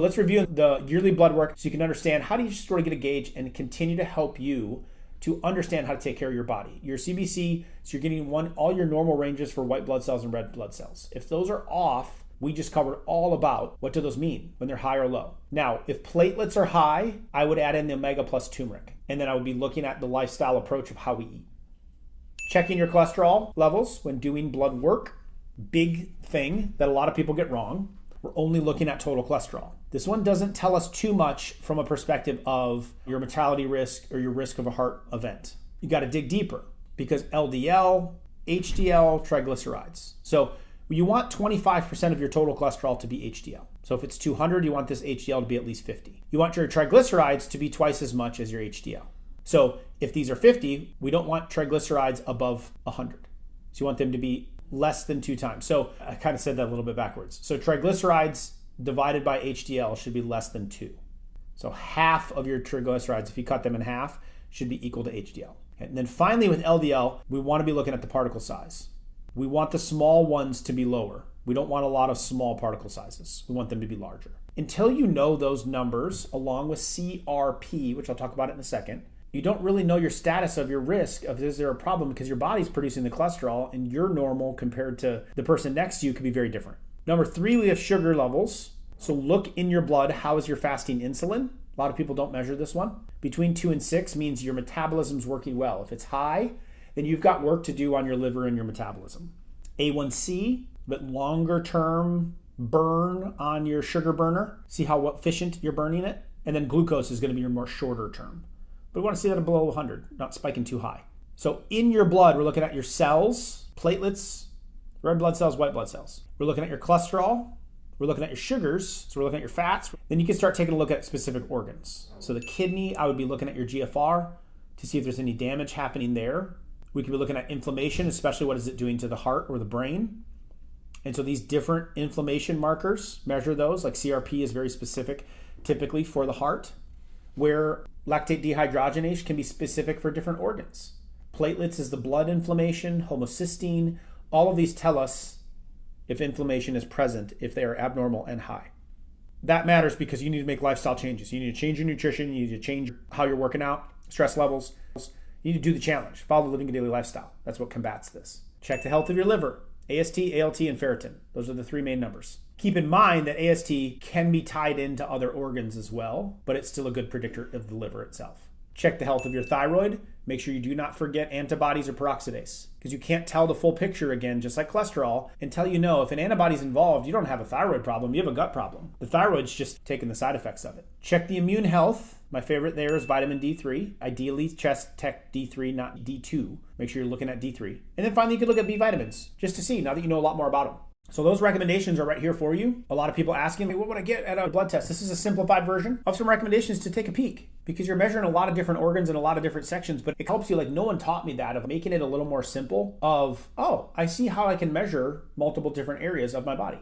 Let's review the yearly blood work so you can understand how do you sort of get a gauge and continue to help you to understand how to take care of your body. Your CBC, so you're getting all your normal ranges for white blood cells and red blood cells. If those are off, we just covered all about what do those mean when they're high or low. Now, if platelets are high, I would add in the omega plus turmeric. And then I would be looking at the lifestyle approach of how we eat. Checking your cholesterol levels when doing blood work. Big thing that a lot of people get wrong. We're only looking at total cholesterol. This one doesn't tell us too much from a perspective of your mortality risk or your risk of a heart event. You got to dig deeper because LDL, HDL, triglycerides. So you want 25% of your total cholesterol to be HDL. So if it's 200, you want this HDL to be at least 50. You want your triglycerides to be twice as much as your HDL. So if these are 50, we don't want triglycerides above 100. So you want them to be less than 2 times. So I kind of said that a little bit backwards. So triglycerides divided by HDL should be less than 2. So half of your triglycerides, if you cut them in half, should be equal to HDL. Okay. And then finally with LDL, we want to be looking at the particle size. We want the small ones to be lower. We don't want a lot of small particle sizes. We want them to be larger. Until you know those numbers, along with CRP, which I'll talk about it in a second, you don't really know your status of your risk of is there a problem because your body's producing the cholesterol and you're normal compared to the person next to you could be very different. Number 3, we have sugar levels. So look in your blood, how is your fasting insulin? A lot of people don't measure this one. Between 2 and 6 means your metabolism's working well. If it's high, then you've got work to do on your liver and your metabolism. A1C, but longer term burn on your sugar burner. See how efficient you're burning it. And then glucose is going to be your more shorter term. But we want to see that below 100, not spiking too high. So in your blood, we're looking at your cells, platelets, red blood cells, white blood cells. We're looking at your cholesterol. We're looking at your sugars. So we're looking at your fats. Then you can start taking a look at specific organs. So the kidney, I would be looking at your GFR to see if there's any damage happening there. We could be looking at inflammation, especially what is it doing to the heart or the brain. And so these different inflammation markers, measure those, like CRP is very specific typically for the heart, where lactate dehydrogenase can be specific for different organs. Platelets is the blood inflammation, homocysteine, all of these tell us if inflammation is present, if they are abnormal and high. That matters because you need to make lifestyle changes. You need to change your nutrition, you need to change how you're working out, stress levels. You need to do the challenge, follow the Livingood daily lifestyle. That's what combats this. Check the health of your liver, AST, ALT, and ferritin. Those are the 3 main numbers. Keep in mind that AST can be tied into other organs as well, but it's still a good predictor of the liver itself. Check the health of your thyroid. Make sure you do not forget antibodies or peroxidase, because you can't tell the full picture again, just like cholesterol, until you know if an antibody's involved, you don't have a thyroid problem, you have a gut problem. The thyroid's just taking the side effects of it. Check the immune health. My favorite there is vitamin D3. Ideally, chest tech D3, not D2. Make sure you're looking at D3. And then finally, you can look at B vitamins, just to see, now that you know a lot more about them. So those recommendations are right here for you. A lot of people asking me, what would I get at a blood test? This is a simplified version of some recommendations to take a peek, because you're measuring a lot of different organs and a lot of different sections, but it helps you, like no one taught me that, of making it a little more simple of, oh, I see how I can measure multiple different areas of my body.